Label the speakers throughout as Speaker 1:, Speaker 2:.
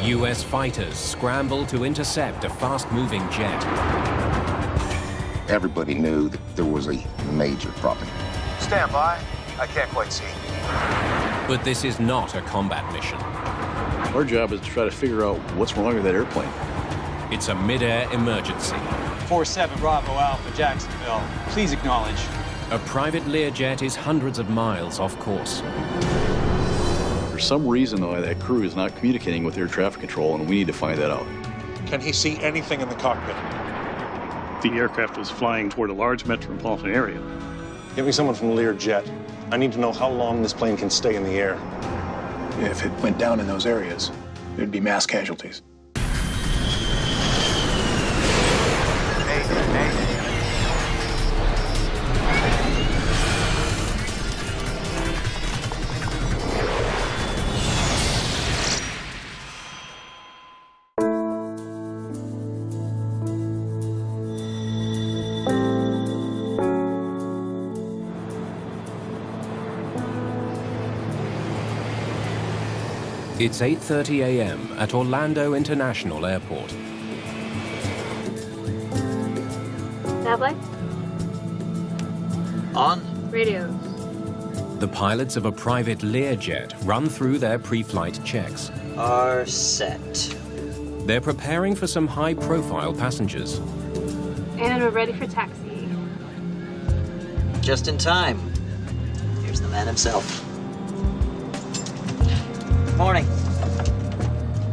Speaker 1: US fighters scramble to intercept a fast-moving jet.
Speaker 2: Everybody knew that there was a major problem.
Speaker 3: Stand by. I can't quite see.
Speaker 1: But this is not a combat mission.
Speaker 4: Our job is to try to figure out what's wrong with that airplane.
Speaker 1: It's a mid-air emergency.
Speaker 5: 47 Bravo Alpha, Jacksonville. Please acknowledge.
Speaker 1: A private Learjet is hundreds of miles off course.
Speaker 4: For some reason, though, that crew is not communicating with air traffic control, and we need to find that out.
Speaker 3: Can he see anything in the cockpit?
Speaker 6: The aircraft was flying toward a large metropolitan area.
Speaker 3: Get me someone from Learjet. I need to know how long this plane can stay in the air.
Speaker 7: If it went down in those areas, there'd be mass casualties.
Speaker 3: Mayday, mayday.
Speaker 1: It's 8:30 a.m. at Orlando International Airport.
Speaker 8: Nav light?
Speaker 9: On.
Speaker 8: Radios.
Speaker 1: The pilots of a private Learjet run through their pre-flight checks.
Speaker 9: Are set.
Speaker 1: They're preparing for some high-profile passengers.
Speaker 8: And we're ready for taxi.
Speaker 9: Just in time. Here's the man himself. Morning.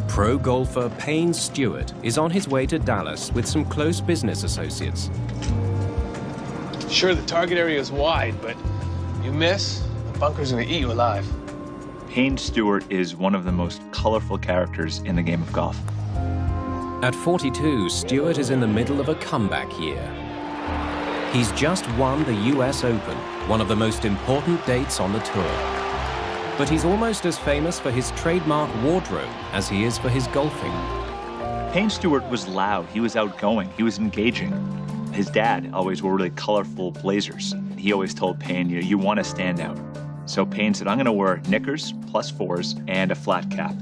Speaker 1: Pro golfer Payne Stewart is on his way to Dallas with some close business associates.
Speaker 10: Sure, the target area is wide, but you miss, the bunker's gonna eat you alive.
Speaker 11: Payne Stewart is one of the most colorful characters in the game of golf.
Speaker 1: At 42, Stewart is in the middle of a comeback year. He's just won the US Open, one of the most important dates on the tour. But he's almost as famous for his trademark wardrobe as he is for his golfing.
Speaker 11: Payne Stewart was loud, he was outgoing, he was engaging. His dad always wore really colorful blazers. He always told Payne, you want to stand out. So Payne said, I'm going to wear knickers, +4s, and a flat cap.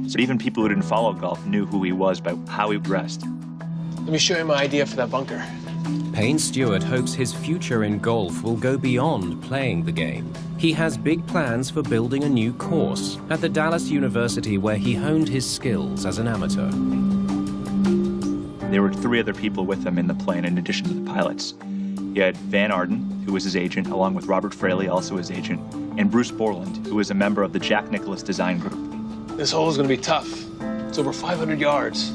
Speaker 11: So even people who didn't follow golf knew who he was by how he dressed.
Speaker 10: Let me show you my idea for that bunker.
Speaker 1: Payne Stewart hopes his future in golf will go beyond playing the game. He has big plans for building a new course at the Dallas University where he honed his skills as an amateur.
Speaker 11: There were 3 other people with him in the plane in addition to the pilots. He had Van Arden, who was his agent, along with Robert Fraley, also his agent, and Bruce Borland, who was a member of the Jack Nicklaus Design Group.
Speaker 10: This hole is gonna be tough. It's over 500 yards.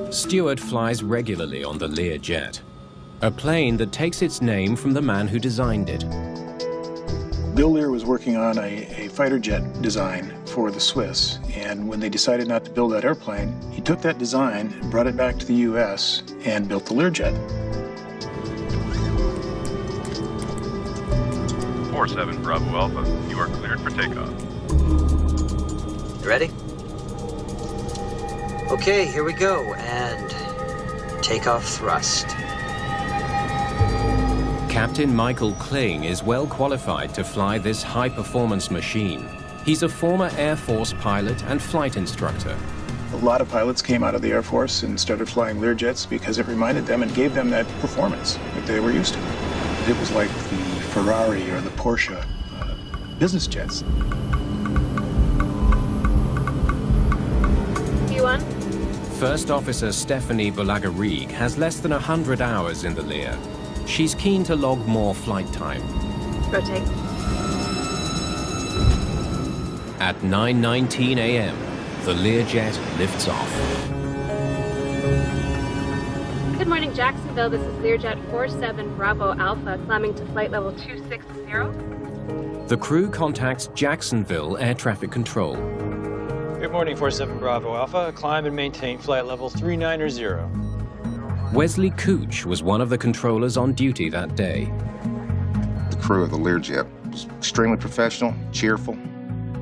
Speaker 1: Stewart flies regularly on the Learjet, a plane that takes its name from the man who designed it.
Speaker 7: Bill Lear was working on a fighter jet design for the Swiss, and when they decided not to build that airplane, he took that design, brought it back to the U.S., and built the Learjet.
Speaker 12: 47 Bravo Alpha, you are cleared for takeoff.
Speaker 9: You ready? Okay, here we go, and takeoff thrust.
Speaker 1: Captain Michael Kling is well qualified to fly this high-performance machine. He's a former Air Force pilot and flight instructor.
Speaker 7: A lot of pilots came out of the Air Force and started flying Learjets because it reminded them and gave them that performance that they were used to. It was like the Ferrari or the Porsche business jets.
Speaker 8: P1?
Speaker 1: First Officer Stephanie Bolagarig has less than 100 hours in the Lear. She's keen to log more flight time.
Speaker 8: Rotate.
Speaker 1: At 9:19 a.m., the Learjet lifts off.
Speaker 8: Good morning, Jacksonville. This is Learjet 47 Bravo Alpha, climbing to flight level 260.
Speaker 1: The crew contacts Jacksonville Air Traffic Control.
Speaker 5: Good morning, 47 Bravo Alpha. Climb and maintain flight level 390.
Speaker 1: Wesley Cooch was one of the controllers on duty that day.
Speaker 2: The crew of the Learjet was extremely professional, cheerful,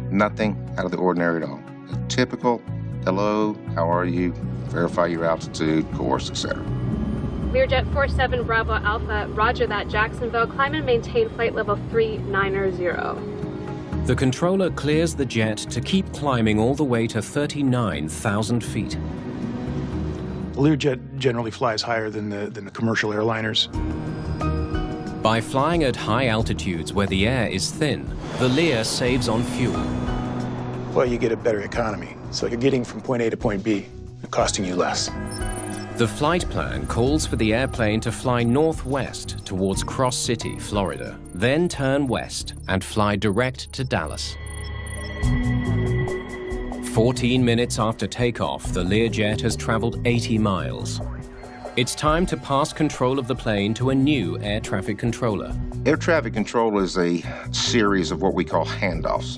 Speaker 2: nothing out of the ordinary at all. A typical, hello, how are you, verify your altitude, course, etc.
Speaker 8: Learjet 47 Bravo Alpha, roger that, Jacksonville. Climb and maintain flight level 390.
Speaker 1: The controller clears the jet to keep climbing all the way to 39,000 feet.
Speaker 7: The Learjet generally flies higher than the commercial airliners.
Speaker 1: By flying at high altitudes where the air is thin, the Lear saves on fuel.
Speaker 7: Well, you get a better economy. So you're getting from point A to point B, costing you less.
Speaker 1: The flight plan calls for the airplane to fly northwest towards Cross City, Florida, then turn west and fly direct to Dallas. 14 minutes after takeoff, the Learjet has traveled 80 miles. It's time to pass control of the plane to a new air traffic controller.
Speaker 2: Air traffic control is a series of what we call handoffs.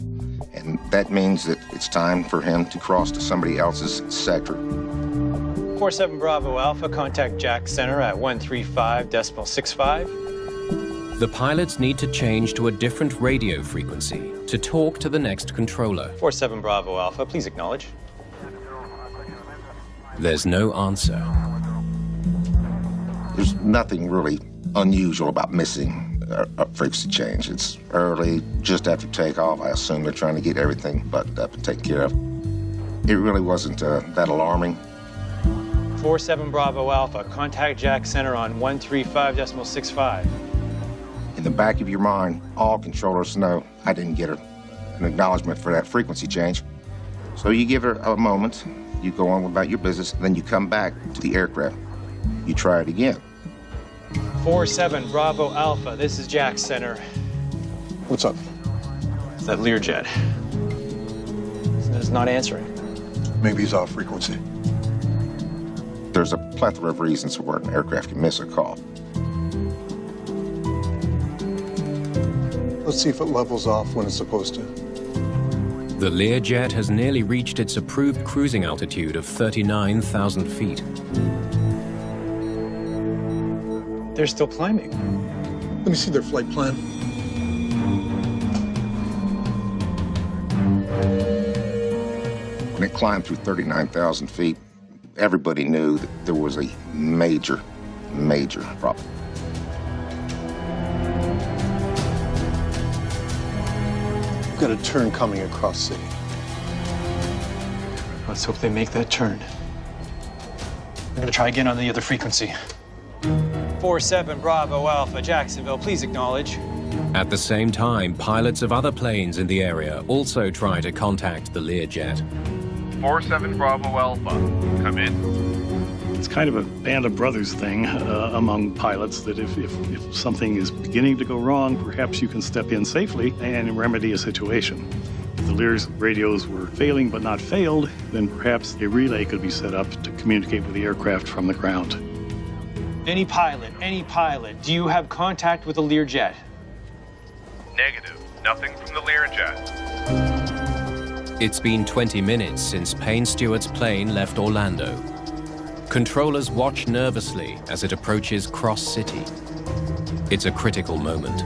Speaker 2: And that means that it's time for him to cross to somebody else's sector.
Speaker 5: 47 Bravo Alpha, contact Jack Center at 135.65.
Speaker 1: The pilots need to change to a different radio frequency to talk to the next controller.
Speaker 5: 47 Bravo Alpha, please acknowledge.
Speaker 1: There's no answer.
Speaker 2: There's nothing really unusual about missing a frequency change. It's early, just after takeoff. I assume they're trying to get everything buttoned up and taken care of. It really wasn't that alarming.
Speaker 5: 47 Bravo Alpha, contact Jack Center on 135.65.
Speaker 2: In the back of your mind, all controllers know I didn't get an acknowledgement for that frequency change. So you give her a moment, you go on about your business, and then you come back to the aircraft. You try it again.
Speaker 5: 47 Bravo Alpha, this is Jack Center.
Speaker 3: What's up?
Speaker 5: It's that Learjet. It's not answering.
Speaker 3: Maybe he's off frequency.
Speaker 2: There's a plethora of reasons where an aircraft can miss a call.
Speaker 3: Let's see if it levels off when it's supposed to.
Speaker 1: The Learjet has nearly reached its approved cruising altitude of 39,000 feet.
Speaker 5: They're still climbing.
Speaker 3: Let me see their flight plan.
Speaker 2: When it climbed through 39,000 feet, everybody knew that there was a major, major problem.
Speaker 3: We've got a turn coming across city.
Speaker 5: Let's hope they make that turn. I'm gonna try again on the other frequency. 47 Bravo Alpha, Jacksonville, please acknowledge.
Speaker 1: At the same time, pilots of other planes in the area also try to contact the Learjet.
Speaker 12: 47 Bravo Alpha, come in.
Speaker 6: It's kind of a band of brothers thing among pilots that if something is beginning to go wrong, perhaps you can step in safely and remedy a situation. If the Lear's radios were failing but not failed, then perhaps a relay could be set up to communicate with the aircraft from the ground.
Speaker 5: Any pilot, do you have contact with the Learjet?
Speaker 12: Negative. Nothing from the Learjet.
Speaker 1: It's been 20 minutes since Payne Stewart's plane left Orlando. Controllers watch nervously as it approaches Cross City. It's a critical moment.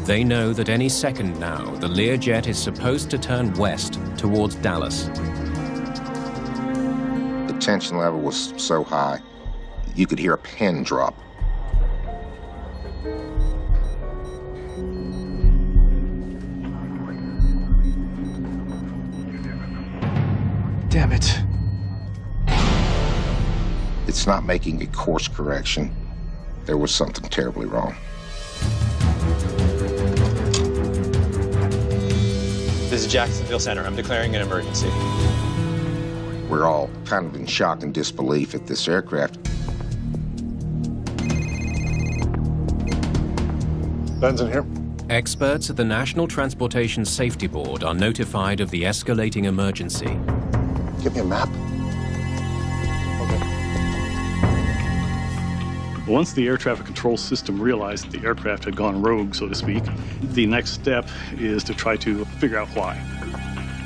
Speaker 1: They know that any second now, the Learjet is supposed to turn west towards Dallas.
Speaker 2: The tension level was so high, you could hear a pin drop.
Speaker 5: Damn it.
Speaker 2: It's not making a course correction. There was something terribly wrong.
Speaker 5: This is Jacksonville Center. I'm declaring an emergency.
Speaker 2: We're all kind of in shock and disbelief at this aircraft.
Speaker 3: Ben's in here.
Speaker 1: Experts at the National Transportation Safety Board are notified of the escalating emergency.
Speaker 3: Give me a map.
Speaker 6: Once the air traffic control system realized the aircraft had gone rogue, so to speak, the next step is to try to figure out why.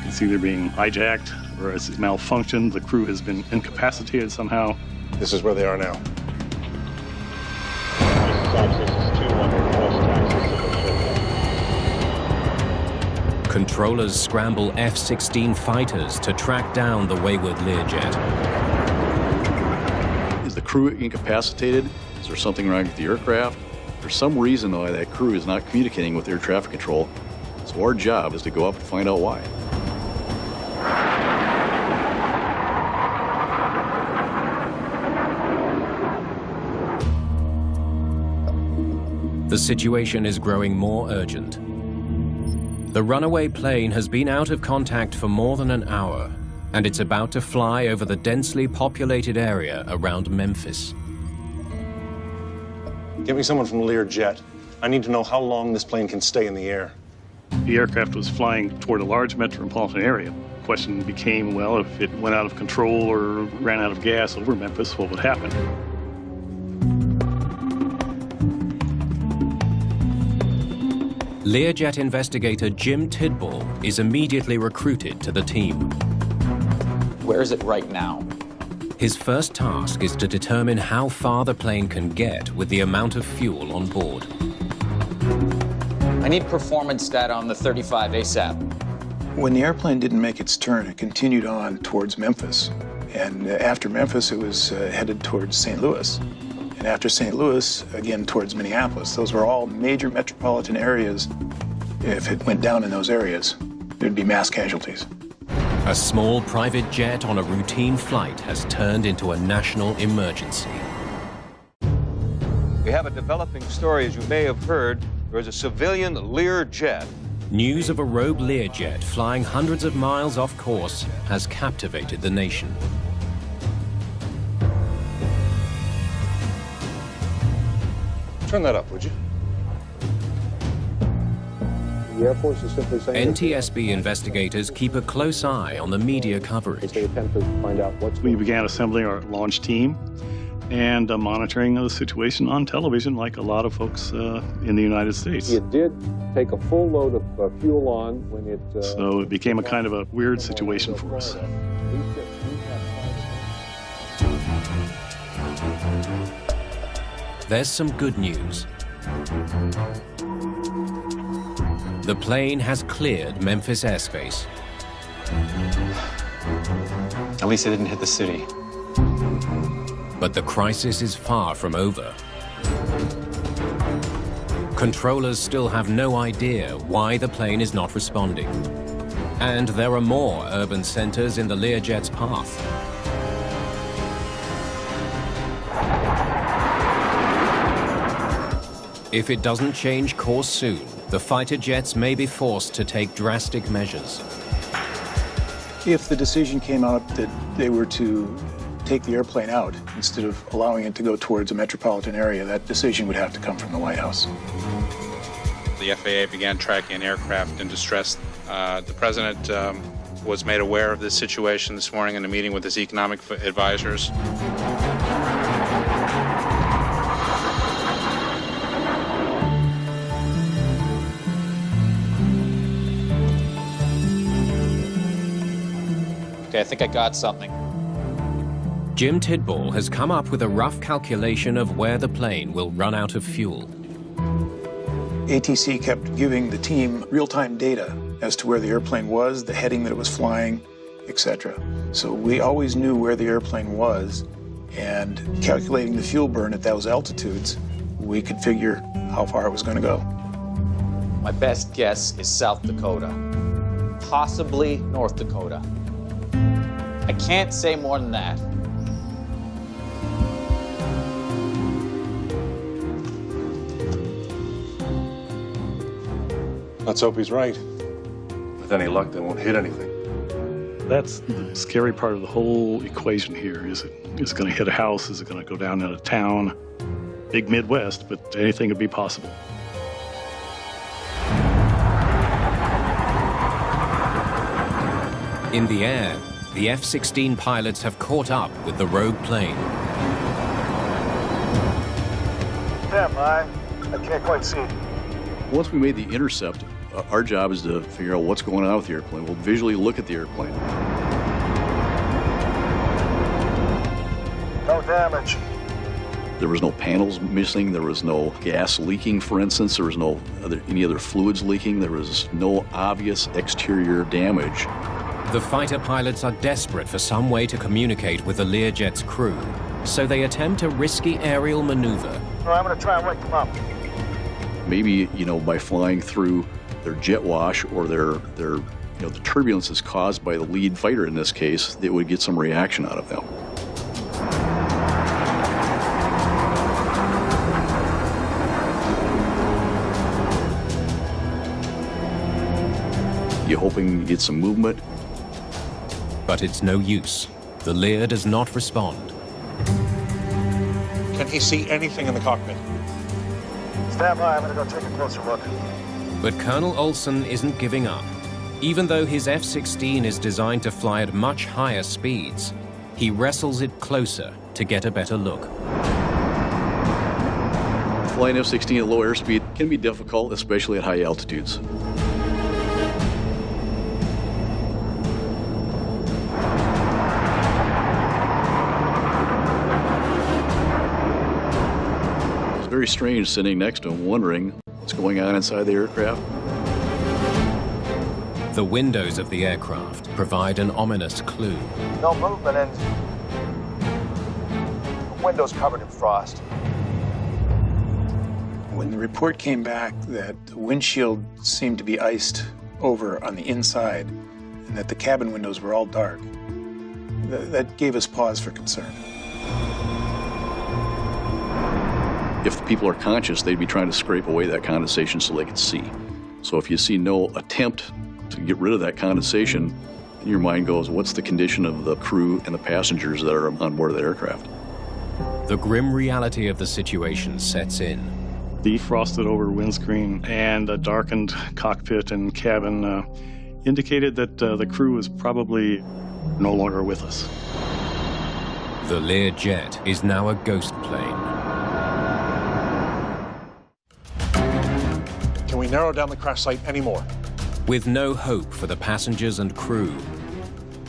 Speaker 6: It's either being hijacked or it's malfunctioned, the crew has been incapacitated somehow.
Speaker 3: This is where they are now.
Speaker 1: Controllers scramble F-16 fighters to track down the wayward Learjet.
Speaker 4: Is the crew incapacitated? Is there something wrong with the aircraft? For some reason, though, that crew is not communicating with air traffic control. So our job is to go up and find out why.
Speaker 1: The situation is growing more urgent. The runaway plane has been out of contact for more than an hour, and it's about to fly over the densely populated area around Memphis.
Speaker 3: Get me someone from Learjet. I need to know how long this plane can stay in the air.
Speaker 6: The aircraft was flying toward a large metropolitan area. The question became, well, if it went out of control or ran out of gas over Memphis, what would happen?
Speaker 1: Learjet investigator Jim Tidball is immediately recruited to the team.
Speaker 13: Where is it right now?
Speaker 1: His first task is to determine how far the plane can get with the amount of fuel on board.
Speaker 13: I need performance data on the 35 ASAP.
Speaker 7: When the airplane didn't make its turn, it continued on towards Memphis. And after Memphis, it was headed towards St. Louis. And after St. Louis, again towards Minneapolis. Those were all major metropolitan areas. If it went down in those areas, there'd be mass casualties.
Speaker 1: A small private jet on a routine flight has turned into a national emergency.
Speaker 14: We have a developing story, as you may have heard. There is a civilian Learjet.
Speaker 1: News of a rogue Learjet flying hundreds of miles off course has captivated the nation.
Speaker 3: Turn that up, would you?
Speaker 15: The Air Force is simply saying...
Speaker 1: NTSB investigators keep a close eye on the media coverage.
Speaker 15: They attempt to find out what's...
Speaker 6: We began assembling our launch team and monitoring the situation on television like a lot of folks in the United States.
Speaker 15: It did take a full load of fuel on when it...
Speaker 6: So it became a kind of a weird situation for us.
Speaker 1: There's some good news. The plane has cleared Memphis airspace.
Speaker 5: At least it didn't hit the city.
Speaker 1: But the crisis is far from over. Controllers still have no idea why the plane is not responding. And there are more urban centers in the Learjet's path. If it doesn't change course soon, the fighter jets may be forced to take drastic measures.
Speaker 7: If the decision came out that they were to take the airplane out instead of allowing it to go towards a metropolitan area, that decision would have to come from the White House.
Speaker 16: The FAA began tracking an aircraft in distress. The president was made aware of this situation this morning in a meeting with his economic advisors.
Speaker 13: Okay, I think I got something.
Speaker 1: Jim Tidball has come up with a rough calculation of where the plane will run out of fuel.
Speaker 7: ATC kept giving the team real-time data as to where the airplane was, the heading that it was flying, etc. So we always knew where the airplane was, and calculating the fuel burn at those altitudes, we could figure how far it was going to go.
Speaker 13: My best guess is South Dakota, possibly North Dakota. I can't say more than that.
Speaker 3: Let's hope he's right. With any luck, they won't hit anything.
Speaker 6: That's the scary part of the whole equation here. Is it going to hit a house? Is it going to go down in a town? Big Midwest, but anything could be possible.
Speaker 1: In the air, the F-16 pilots have caught up with the rogue plane.
Speaker 17: I can't quite see.
Speaker 4: Once we made the intercept, our job is to figure out what's going on with the airplane. We'll visually look at the airplane.
Speaker 17: No damage.
Speaker 4: There was no panels missing. There was no gas leaking, for instance. There was no any other fluids leaking. There was no obvious exterior damage.
Speaker 1: The fighter pilots are desperate for some way to communicate with the Learjet's crew, so they attempt a risky aerial maneuver.
Speaker 17: I'm going to try and wake them up.
Speaker 4: Maybe, by flying through their jet wash or their the turbulence is caused by the lead fighter in this case, they would get some reaction out of them. You hoping you get some movement?
Speaker 1: But it's no use. The Lear does not respond.
Speaker 3: Can he see anything in the cockpit?
Speaker 17: Stand by, I'm gonna go take a closer look.
Speaker 1: But Colonel Olson isn't giving up. Even though his F-16 is designed to fly at much higher speeds, he wrestles it closer to get a better look.
Speaker 4: Flying F-16 at low airspeed can be difficult, especially at high altitudes. It's very strange sitting next to him, wondering what's going on inside the aircraft.
Speaker 1: The windows of the aircraft provide an ominous clue.
Speaker 17: No movement and the windows covered in frost.
Speaker 7: When the report came back that the windshield seemed to be iced over on the inside and that the cabin windows were all dark, that gave us pause for concern.
Speaker 4: If the people are conscious, they'd be trying to scrape away that condensation so they could see. So if you see no attempt to get rid of that condensation, your mind goes, what's the condition of the crew and the passengers that are on board of the aircraft?
Speaker 1: The grim reality of the situation sets in.
Speaker 6: The frosted over windscreen and a darkened cockpit and cabin indicated that the crew was probably no longer with us.
Speaker 1: The Lear jet is now a ghost plane.
Speaker 3: Can we narrow down the crash site anymore?
Speaker 1: With no hope for the passengers and crew,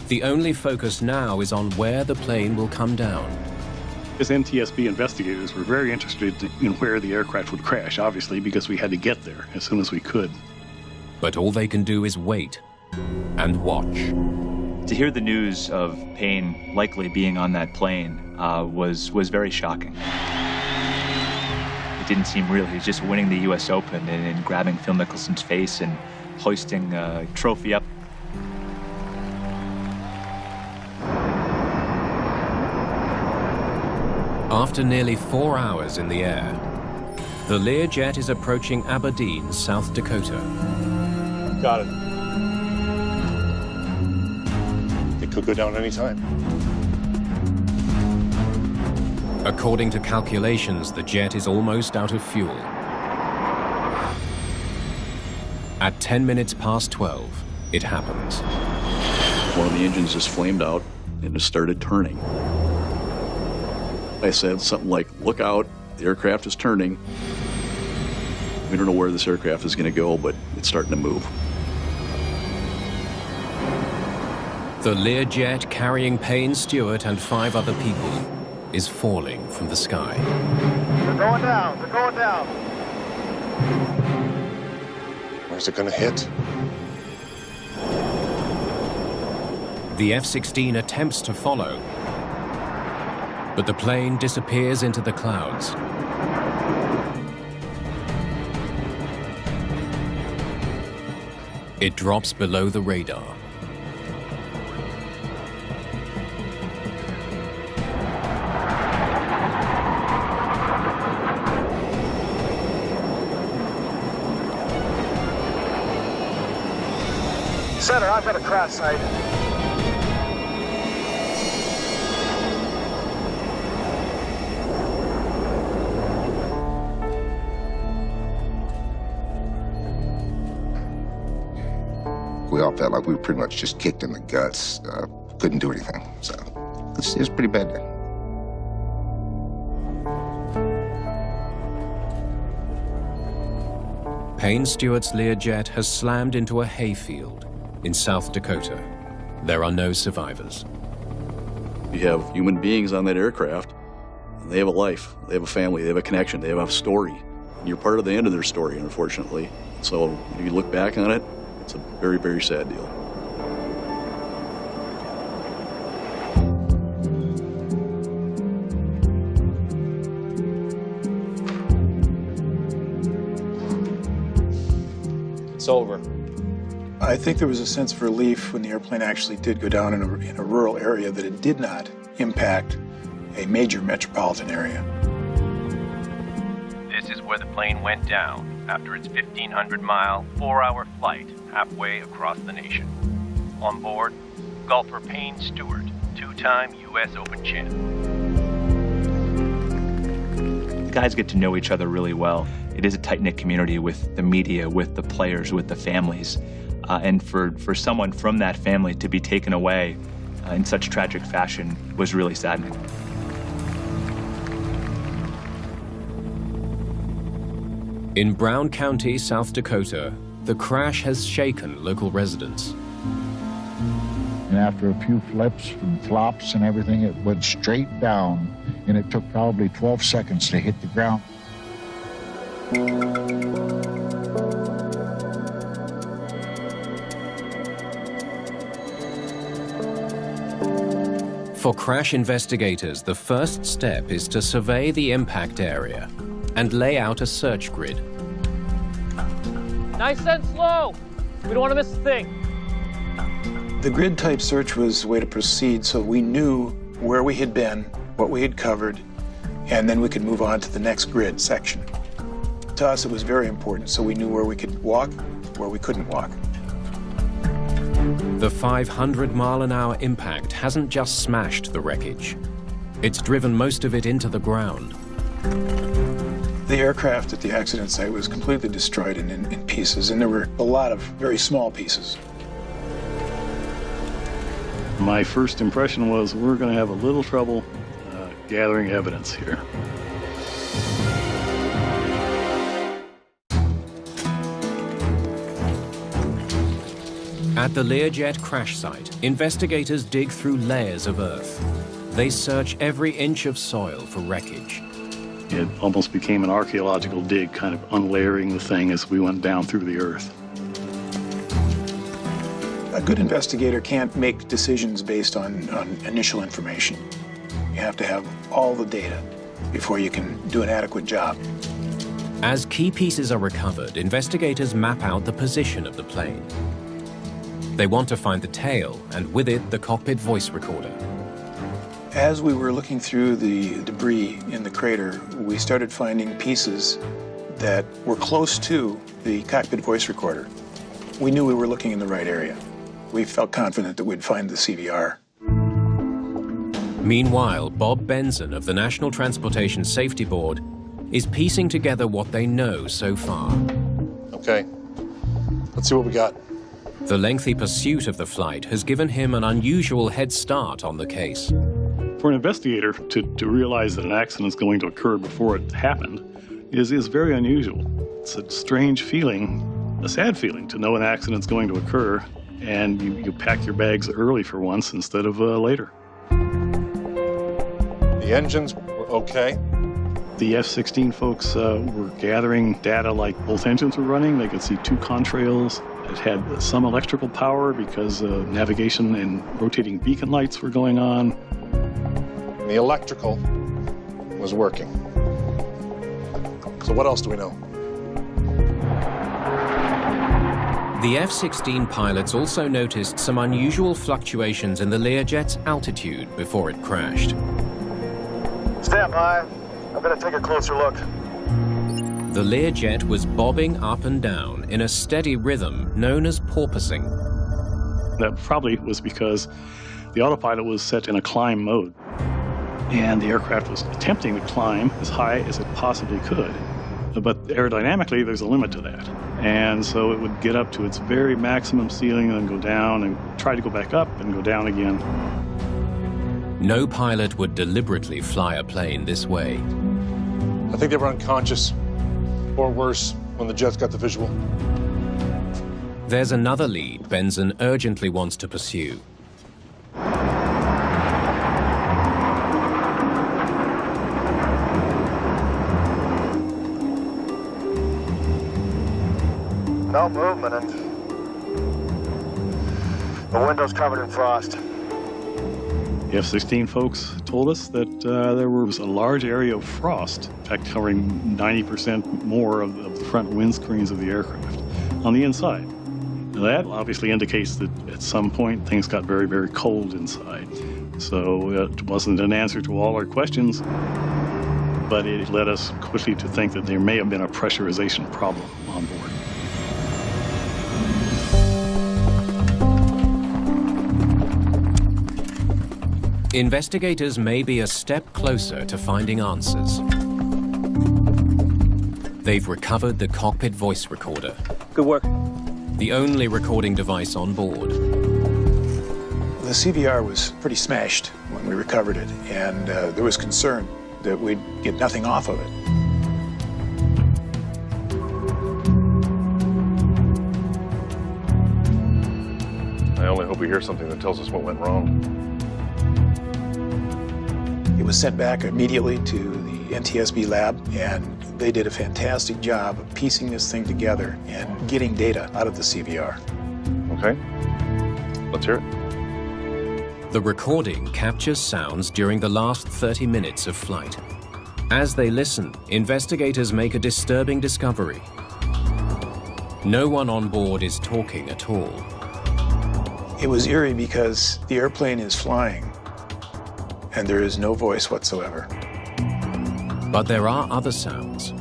Speaker 1: the only focus now is on where the plane will come down.
Speaker 6: As NTSB investigators, were very interested in where the aircraft would crash, obviously, because we had to get there as soon as we could.
Speaker 1: But all they can do is wait and watch.
Speaker 11: To hear the news of Payne likely being on that plane was very shocking. It didn't seem real. He was just winning the U.S. Open and grabbing Phil Mickelson's face and hoisting a trophy up.
Speaker 1: After nearly 4 hours in the air, the Lear jet is approaching Aberdeen, South Dakota.
Speaker 3: Got it. It could go down any time.
Speaker 1: According to calculations, the jet is almost out of fuel. At 10 minutes past 12, it happens.
Speaker 4: One of the engines just flamed out and it started turning. I said something like, look out, the aircraft is turning. We don't know where this aircraft is going to go, but it's starting to move.
Speaker 1: The Lear jet carrying Payne Stewart and 5 other people is falling from the sky.
Speaker 17: They're going down, they're going down.
Speaker 3: Where's it gonna hit?
Speaker 1: The F-16 attempts to follow, but the plane disappears into the clouds. It drops below the radar.
Speaker 17: Center, I've got a crash site.
Speaker 2: We all felt like we were pretty much just kicked in the guts, couldn't do anything. So it was a pretty bad day.
Speaker 1: Payne Stewart's Learjet has slammed into a hayfield in South Dakota. There are no survivors.
Speaker 4: You have human beings on that aircraft, and they have a life, they have a family, they have a connection, they have a story. And you're part of the end of their story, unfortunately. So when you look back on it, it's a very, very sad deal.
Speaker 13: it's over.
Speaker 7: I think there was a sense of relief when the airplane actually did go down in a rural area that it did not impact a major metropolitan area.
Speaker 18: This is where the plane went down after its 1,500-mile, 4-hour flight halfway across the nation. On board, golfer Payne Stewart, 2-time U.S. Open champ.
Speaker 11: The guys get to know each other really well. It is a tight-knit community with the media, with the players, with the families. And for someone from that family to be taken away in such tragic fashion was really saddening.
Speaker 1: In Brown County, South Dakota, the crash has shaken local residents.
Speaker 19: And after a few flips and flops and everything, it went straight down, and it took probably 12 seconds to hit the ground.
Speaker 1: For crash investigators, the first step is to survey the impact area and lay out a search grid.
Speaker 20: Nice and slow. We don't want to miss a thing.
Speaker 7: The grid type search was the way to proceed, so we knew where we had been, what we had covered, and then we could move on to the next grid section. To us, it was very important, so we knew where we could walk, where we couldn't walk.
Speaker 1: The 500-mile-an-hour impact hasn't just smashed the wreckage. It's driven most of it into the ground.
Speaker 7: The aircraft at the accident site was completely destroyed in pieces, and there were a lot of very small pieces.
Speaker 6: My first impression was we're going to have a little trouble gathering evidence here.
Speaker 1: At the Learjet crash site, investigators dig through layers of earth. They search every inch of soil for wreckage.
Speaker 6: It almost became an archaeological dig, kind of unlayering the thing as we went down through the earth.
Speaker 7: A good investigator can't make decisions based on initial information. You have to have all the data before you can do an adequate job.
Speaker 1: As key pieces are recovered, investigators map out the position of the plane. They want to find the tail, and with it, the cockpit voice recorder.
Speaker 7: As we were looking through the debris in the crater, we started finding pieces that were close to the cockpit voice recorder. We knew we were looking in the right area. We felt confident that we'd find the CVR.
Speaker 1: Meanwhile, Bob Benson of the National Transportation Safety Board is piecing together what they know so far.
Speaker 3: Okay, let's see what we got.
Speaker 1: The lengthy pursuit of the flight has given him an unusual head start on the case.
Speaker 6: For an investigator to realize that an accident is going to occur before it happened is very unusual. It's a strange feeling, a sad feeling, to know an accident's going to occur, and you pack your bags early for once instead of later.
Speaker 3: The engines were okay.
Speaker 6: The F-16 folks were gathering data like both engines were running. They could see 2 contrails. It had some electrical power because navigation and rotating beacon lights were going on.
Speaker 3: The electrical was working. So what else do we know?
Speaker 1: The F-16 pilots also noticed some unusual fluctuations in the Learjet's altitude before it crashed.
Speaker 17: Stand by. I'm going to take a closer look.
Speaker 1: The Learjet was bobbing up and down in a steady rhythm known as porpoising.
Speaker 6: That probably was because the autopilot was set in a climb mode, and the aircraft was attempting to climb as high as it possibly could. But aerodynamically, there's a limit to that. And so it would get up to its very maximum ceiling and then go down and try to go back up and go down again.
Speaker 1: No pilot would deliberately fly a plane this way.
Speaker 3: I think they were unconscious, or worse, when the jets got the visual.
Speaker 1: There's another lead Benson urgently wants to pursue.
Speaker 17: No movement, and the window's covered in frost.
Speaker 6: The F-16 folks told us that there was a large area of frost, in fact covering 90% more of the front windscreens of the aircraft. on the inside. Now, that obviously indicates that at some point things got very, very cold inside. So it wasn't an answer to all our questions, but it led us quickly to think that there may have been a pressurization problem on board.
Speaker 1: Investigators may be a step closer to finding answers. They've recovered the cockpit voice recorder.
Speaker 20: Good work.
Speaker 1: The only recording device on board.
Speaker 7: The CVR was pretty smashed when we recovered it, and there was concern that we'd get nothing off of it.
Speaker 14: I only hope we hear something that tells us what went wrong.
Speaker 7: It was sent back immediately to the NTSB lab, and they did a fantastic job of piecing this thing together and getting data out of the CVR.
Speaker 14: Okay, let's hear it.
Speaker 1: The recording captures sounds during the last 30 minutes of flight. As they listen, investigators make a disturbing discovery. No one on board is talking at all.
Speaker 7: It was eerie because the airplane is flying, and there is no voice whatsoever.
Speaker 1: But there are other sounds,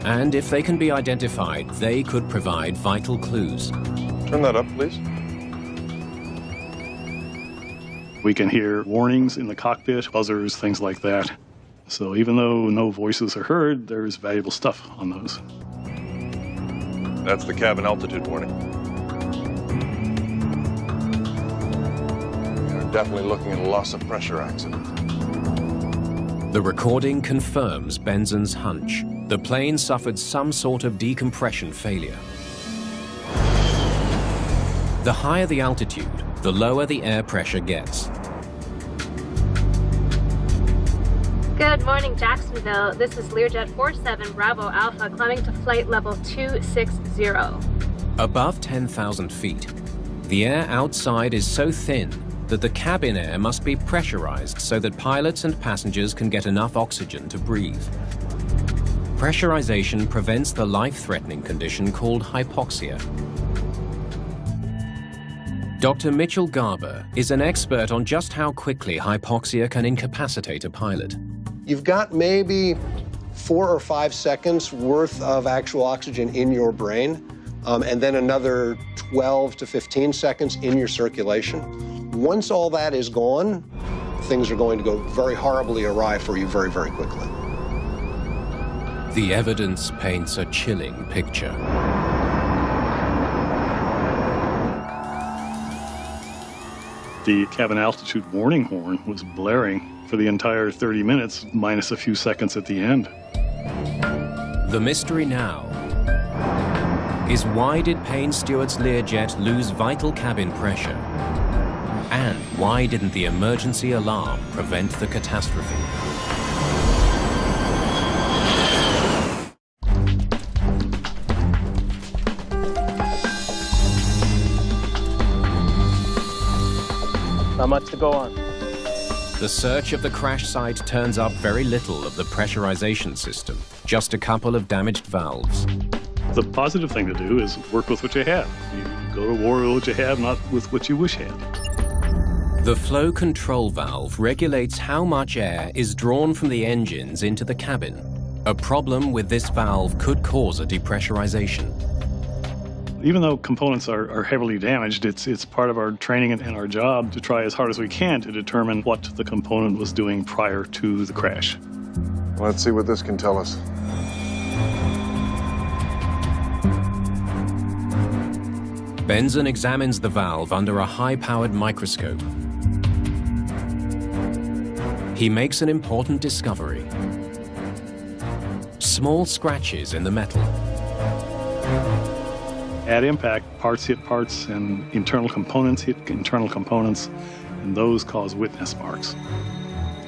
Speaker 1: and if they can be identified, they could provide vital clues.
Speaker 14: Turn that up, please.
Speaker 6: We can hear warnings in the cockpit, buzzers, things like that. So even though no voices are heard, there's valuable stuff on those.
Speaker 14: That's the cabin altitude warning. We're definitely looking at a loss of pressure accident.
Speaker 1: The recording confirms Benson's hunch. The plane suffered some sort of decompression failure. The higher the altitude, the lower the air pressure gets.
Speaker 8: Good morning, Jacksonville. This is Learjet 47 Bravo Alpha climbing to flight level 260.
Speaker 1: Above 10,000 feet, the air outside is so thin that the cabin air must be pressurized so that pilots and passengers can get enough oxygen to breathe. Pressurization prevents the life-threatening condition called hypoxia. Dr. Mitchell Garber is an expert on just how quickly hypoxia can incapacitate a pilot.
Speaker 21: You've got maybe 4 or 5 seconds worth of actual oxygen in your brain, and then another 12 to 15 seconds in your circulation. Once all that is gone, things are going to go very horribly awry for you very, very quickly.
Speaker 1: The evidence paints a chilling picture.
Speaker 6: The cabin altitude warning horn was blaring for the entire 30 minutes, minus a few seconds at the end.
Speaker 1: The mystery now is, why did Payne Stewart's Learjet lose vital cabin pressure? And why didn't the emergency alarm prevent the catastrophe?
Speaker 20: Not much to go on.
Speaker 1: The search of the crash site turns up very little of the pressurization system, just a couple of damaged valves.
Speaker 6: The positive thing to do is work with what you have. You go to war with what you have, not with what you wish had.
Speaker 1: The flow control valve regulates how much air is drawn from the engines into the cabin. A problem with this valve could cause a depressurization.
Speaker 6: Even though components are heavily damaged, it's part of our training and our job to try as hard as we can to determine what the component was doing prior to the crash.
Speaker 14: Let's see what this can tell us.
Speaker 1: Benson examines the valve under a high-powered microscope. He makes an important discovery. Small scratches in the metal.
Speaker 6: At impact, parts hit parts and internal components hit internal components, and those cause witness marks.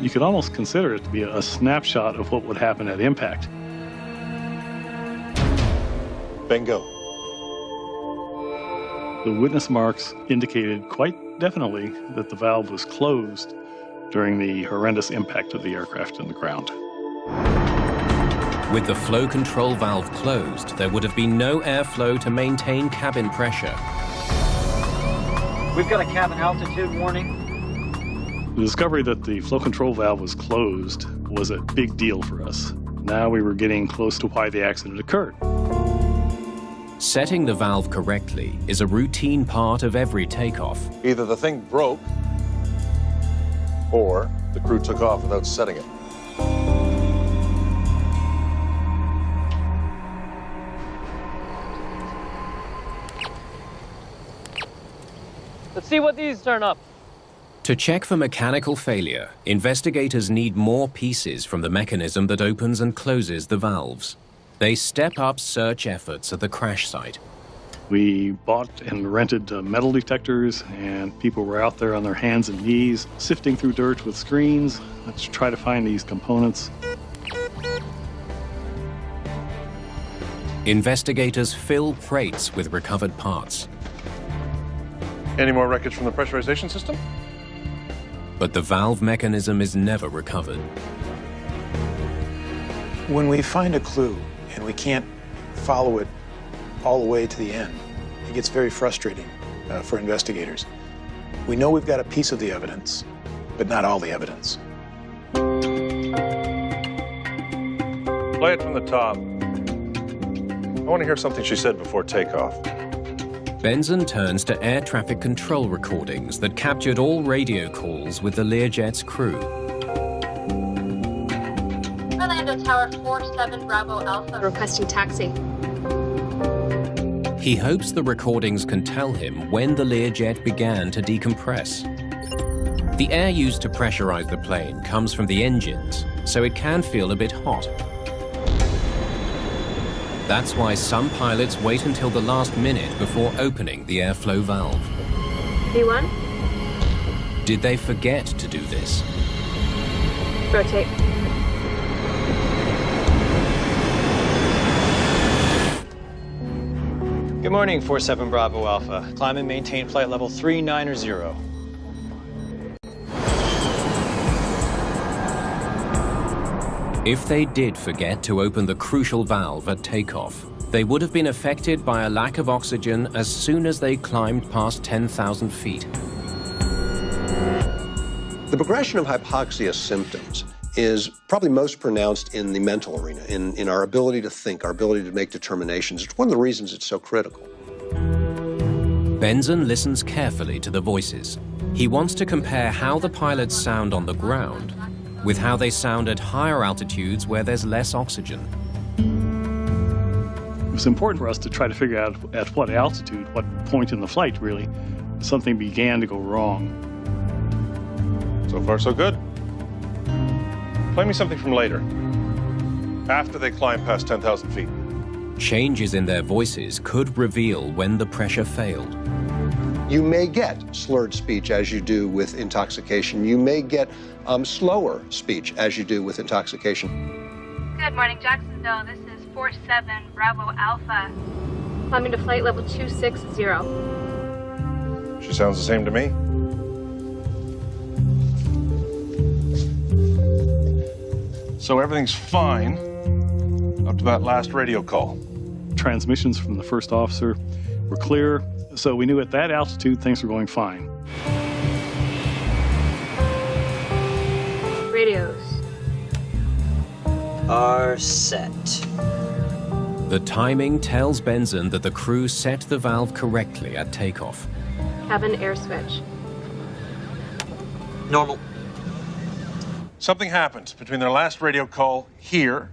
Speaker 6: You could almost consider it to be a snapshot of what would happen at impact.
Speaker 14: Bingo.
Speaker 6: The witness marks indicated quite definitely that the valve was closed during the horrendous impact of the aircraft on the ground.
Speaker 1: With the flow control valve closed, there would have been no airflow to maintain cabin pressure.
Speaker 20: We've got a cabin altitude warning.
Speaker 6: The discovery that the flow control valve was closed was a big deal for us. Now we were getting close to why the accident occurred.
Speaker 1: Setting the valve correctly is a routine part of every takeoff.
Speaker 3: Either the thing broke, or the crew took off without setting it.
Speaker 20: Let's see what these turn up.
Speaker 1: To check for mechanical failure, investigators need more pieces from the mechanism that opens and closes the valves. They step up search efforts at the crash site.
Speaker 6: We bought and rented metal detectors, and people were out there on their hands and knees, sifting through dirt with screens to try to find these components.
Speaker 1: Investigators fill crates with recovered parts.
Speaker 3: Any more wreckage from the pressurization system?
Speaker 1: But the valve mechanism is never recovered.
Speaker 7: When we find a clue and we can't follow it all the way to the end, it gets very frustrating for investigators. We know we've got a piece of the evidence, but not all the evidence.
Speaker 3: Play it from the top. I want to hear something she said before takeoff.
Speaker 1: Benson turns to air traffic control recordings that captured all radio calls with the Learjet's crew.
Speaker 8: Orlando Tower 47 Bravo Alpha requesting taxi.
Speaker 1: He hopes the recordings can tell him when the Learjet began to decompress. The air used to pressurize the plane comes from the engines, so it can feel a bit hot. That's why some pilots wait until the last minute before opening the airflow valve.
Speaker 8: V1?
Speaker 1: Did they forget to do this?
Speaker 8: Rotate.
Speaker 5: Good morning, 47 Bravo Alpha. Climb and maintain flight level 390.
Speaker 1: If they did forget to open the crucial valve at takeoff, they would have been affected by a lack of oxygen as soon as they climbed past 10,000 feet.
Speaker 21: The progression of hypoxia symptoms is probably most pronounced in the mental arena, in our ability to think, our ability to make determinations. It's one of the reasons it's so critical.
Speaker 1: Benson listens carefully to the voices. He wants to compare how the pilots sound on the ground with how they sound at higher altitudes where there's less oxygen.
Speaker 6: It was important for us to try to figure out at what altitude, what point in the flight, really, something began to go wrong.
Speaker 3: So far, so good. Play me something from later, after they climb past 10,000 feet.
Speaker 1: Changes in their voices could reveal when the pressure failed.
Speaker 21: You may get slurred speech as you do with intoxication. You may get slower speech as you do with intoxication.
Speaker 8: Good morning, Jacksonville. This is 47 Bravo Alpha. Climbing to flight level 260.
Speaker 3: She sounds the same to me. So everything's fine up to that last radio call.
Speaker 6: Transmissions from the first officer were clear, so we knew at that altitude things were going fine.
Speaker 8: Radios
Speaker 9: are set.
Speaker 1: The timing tells Benson that the crew set the valve correctly at takeoff.
Speaker 8: cabin air switch.
Speaker 9: Normal.
Speaker 3: Something happened between their last radio call here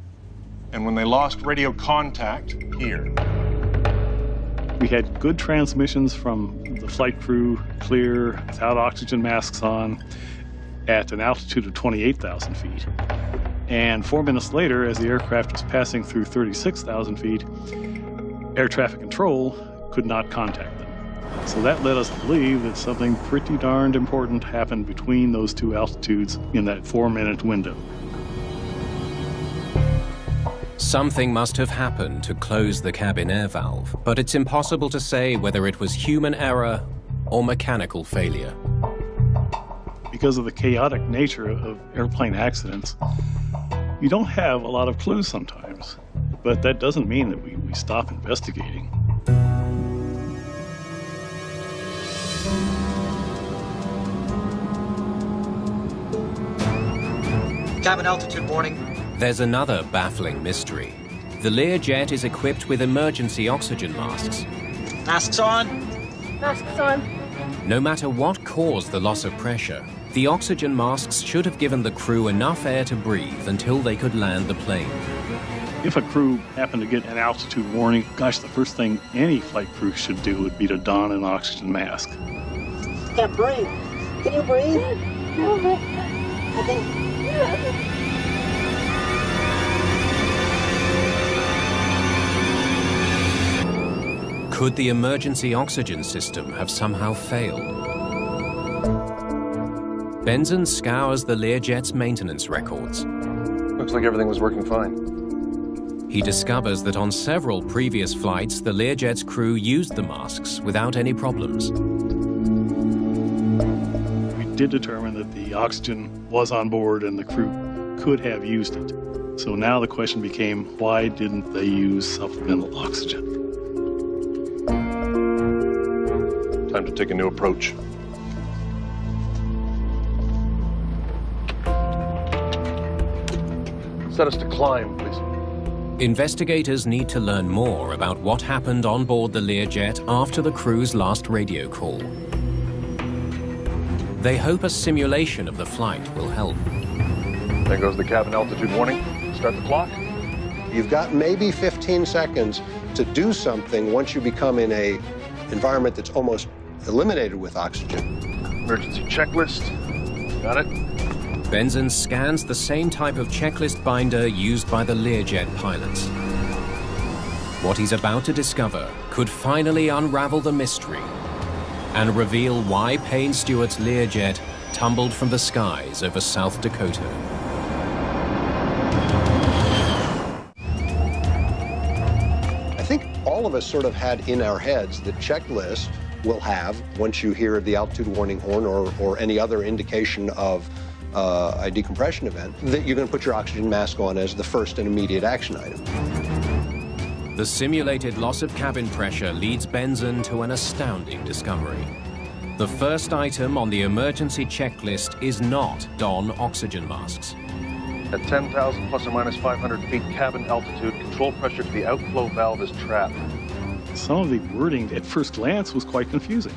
Speaker 3: and when they lost radio contact here.
Speaker 6: We had good transmissions from the flight crew, clear, without oxygen masks on, at an altitude of 28,000 feet. And 4 minutes later, as the aircraft was passing through 36,000 feet, air traffic control could not contact them. So that led us to believe that something pretty darned important happened between those two altitudes in that 4-minute window.
Speaker 1: Something must have happened to close the cabin air valve, but it's impossible to say whether it was human error or mechanical failure.
Speaker 6: Because of the chaotic nature of airplane accidents, you don't have a lot of clues sometimes. But that doesn't mean that we stop investigating.
Speaker 9: Cabin altitude warning.
Speaker 1: There's another baffling mystery. The Learjet is equipped with emergency oxygen masks.
Speaker 9: Masks on.
Speaker 8: Masks on.
Speaker 1: No matter what caused the loss of pressure, the oxygen masks should have given the crew enough air to breathe until they could land the plane.
Speaker 6: If a crew happened to get an altitude warning, gosh, the first thing any flight crew should do would be to don an oxygen mask.
Speaker 9: Can't breathe. Can you breathe? I think.
Speaker 1: Could the emergency oxygen system have somehow failed? Benson scours the Learjet's maintenance records.
Speaker 3: Looks like everything was working fine.
Speaker 1: He discovers that on several previous flights, the Learjet's crew used the masks without any problems.
Speaker 6: We did determine that the oxygen was on board and the crew could have used it. So now the question became, why didn't they use supplemental oxygen?
Speaker 3: Time to take a new approach. Set us to climb, please.
Speaker 1: Investigators need to learn more about what happened on board the Learjet after the crew's last radio call. They hope a simulation of the flight will help.
Speaker 3: There goes the cabin altitude warning. Start the clock.
Speaker 21: You've got maybe 15 seconds to do something once you become in a environment that's almost eliminated with oxygen.
Speaker 3: Emergency checklist. Got it.
Speaker 1: Benson scans the same type of checklist binder used by the Learjet pilots. What he's about to discover could finally unravel the mystery and reveal why Payne Stewart's Learjet tumbled from the skies over South Dakota.
Speaker 21: I think all of us sort of had in our heads the checklist will have, once you hear the altitude warning horn or any other indication of a decompression event, that you're going to put your oxygen mask on as the first and immediate action item.
Speaker 1: The simulated loss of cabin pressure leads Benson to an astounding discovery. The first item on the emergency checklist is not don oxygen masks.
Speaker 3: At 10,000 plus or minus 500 feet cabin altitude, control pressure to the outflow valve is trapped.
Speaker 6: Some of the wording at first glance was quite confusing.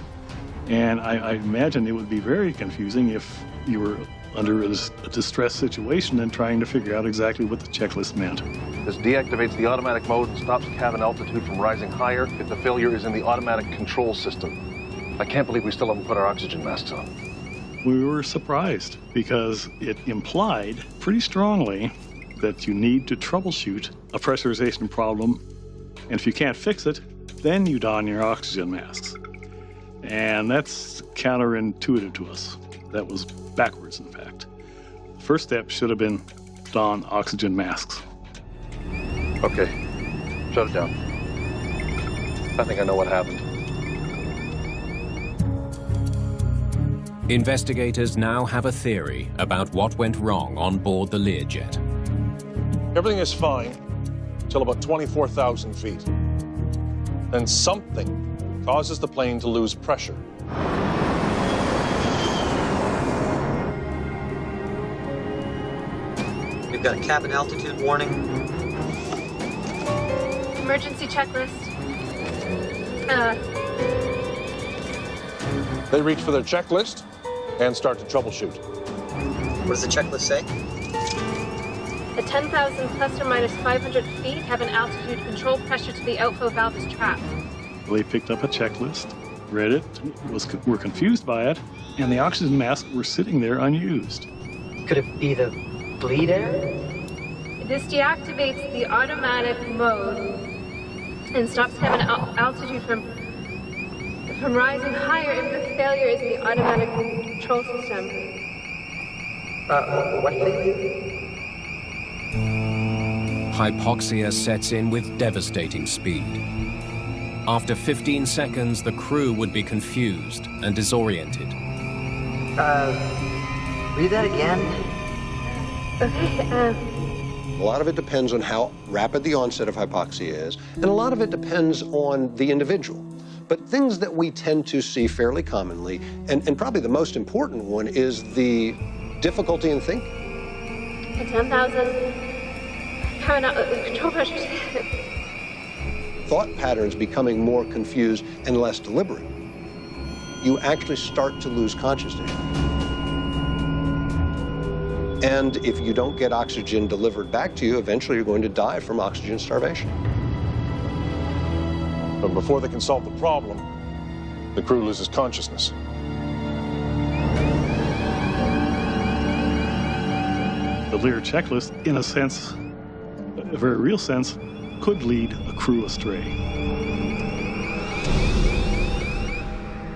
Speaker 6: And I imagine it would be very confusing if you were under a distress situation and trying to figure out exactly what the checklist meant.
Speaker 3: This deactivates the automatic mode and stops cabin altitude from rising higher if the failure is in the automatic control system. I can't believe we still haven't put our oxygen masks on.
Speaker 6: We were surprised because it implied pretty strongly that you need to troubleshoot a pressurization problem, and if you can't fix it, then you don your oxygen masks. And that's counterintuitive to us. That was backwards, in fact. The first step should have been don oxygen masks.
Speaker 3: Okay, shut it down. I think I know what happened.
Speaker 1: Investigators now have a theory about what went wrong on board the Learjet.
Speaker 3: Everything is fine until about 24,000 feet. Then something causes the plane to lose pressure.
Speaker 9: We've got a cabin altitude warning.
Speaker 8: Emergency checklist.
Speaker 3: They reach for their checklist and start to troubleshoot.
Speaker 9: What does the checklist say?
Speaker 8: At 10,000 plus or minus 500 feet, have an altitude control pressure to the outflow valve is trapped.
Speaker 6: They picked up a checklist, read it, were confused by it, and the oxygen masks were sitting there unused.
Speaker 9: Could it be the bleed air?
Speaker 8: This deactivates the automatic mode and stops cabin altitude from rising higher if the failure is in the automatic control system.
Speaker 9: What please?
Speaker 1: Hypoxia sets in with devastating speed. After 15 seconds, the crew would be confused and disoriented.
Speaker 9: Read that again?
Speaker 8: Okay,
Speaker 21: A lot of it depends on how rapid the onset of hypoxia is, and a lot of it depends on the individual. But things that we tend to see fairly commonly, and probably the most important one, is the difficulty in thinking.
Speaker 8: At 10,000, control pressure.
Speaker 21: Thought patterns becoming more confused and less deliberate. You actually start to lose consciousness. And if you don't get oxygen delivered back to you, eventually you're going to die from oxygen starvation.
Speaker 3: But before they can solve the problem, the crew loses consciousness.
Speaker 6: The Lear checklist, in a sense, a very real sense, could lead a crew astray.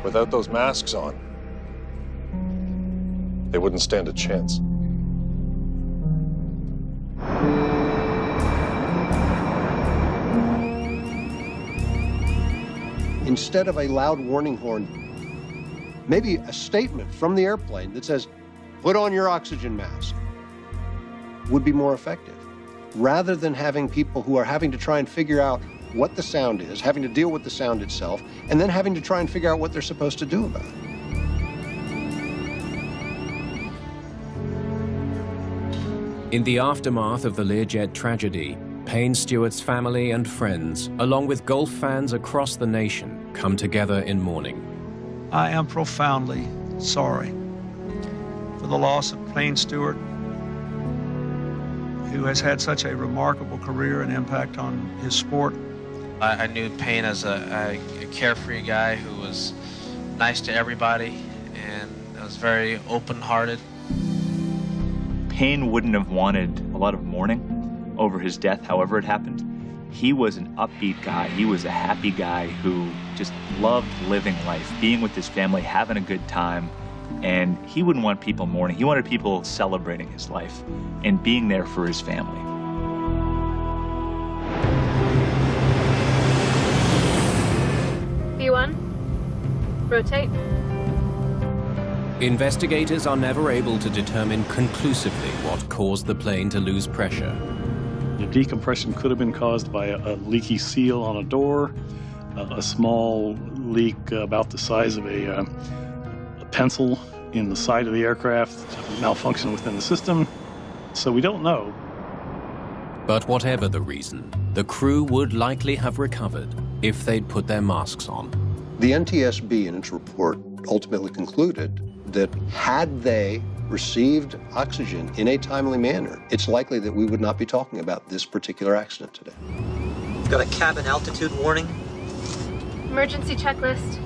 Speaker 3: Without those masks on, they wouldn't stand a chance.
Speaker 21: Instead of a loud warning horn, maybe a statement from the airplane that says, "Put on your oxygen mask," would be more effective, rather than having people who are having to try and figure out what the sound is, having to deal with the sound itself, and then having to try and figure out what they're supposed to do about it.
Speaker 1: In the aftermath of the Learjet tragedy, Payne Stewart's family and friends, along with golf fans across the nation, come together in mourning.
Speaker 10: I am profoundly sorry for the loss of Payne Stewart, who has had such a remarkable career and impact on his sport.
Speaker 22: I knew Payne as a carefree guy who was nice to everybody and was very open-hearted.
Speaker 11: Payne wouldn't have wanted a lot of mourning over his death, however it happened. He was an upbeat guy. He was a happy guy who just loved living life, being with his family, having a good time. And he wouldn't want people mourning. He wanted people celebrating his life and being there for his family.
Speaker 8: B1, rotate.
Speaker 1: Investigators are never able to determine conclusively what caused the plane to lose pressure.
Speaker 6: The decompression could have been caused by a leaky seal on a door, a small leak about the size of a pencil in the side of the aircraft, malfunction within the system. So we don't know.
Speaker 1: But whatever the reason, the crew would likely have recovered if they'd put their masks on.
Speaker 21: The NTSB in its report ultimately concluded that had they received oxygen in a timely manner, it's likely that we would not be talking about this particular accident today.
Speaker 9: We've got a cabin altitude warning.
Speaker 8: Emergency checklist.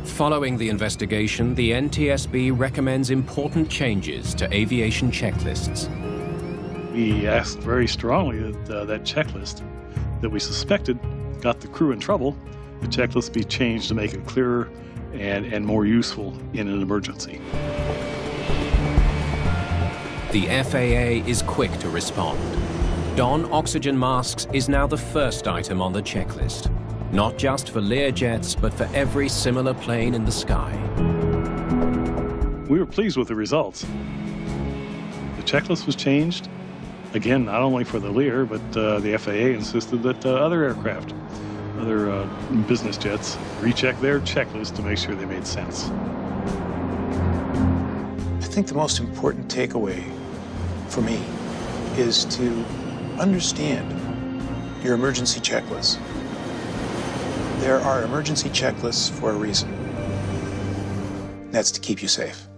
Speaker 1: Following the investigation, the NTSB recommends important changes to aviation checklists.
Speaker 6: We asked very strongly that that checklist that we suspected got the crew in trouble, the checklist be changed to make it clearer and more useful in an emergency.
Speaker 1: The FAA is quick to respond. Don oxygen masks is now the first item on the checklist, not just for Learjets, but for every similar plane in the sky.
Speaker 6: We were pleased with the results. The checklist was changed, again, not only for the Lear, but the FAA insisted that other aircraft, other business jets, recheck their checklist to make sure they made sense.
Speaker 7: I think the most important takeaway for me is to understand your emergency checklist. There are emergency checklists for a reason. That's to keep you safe.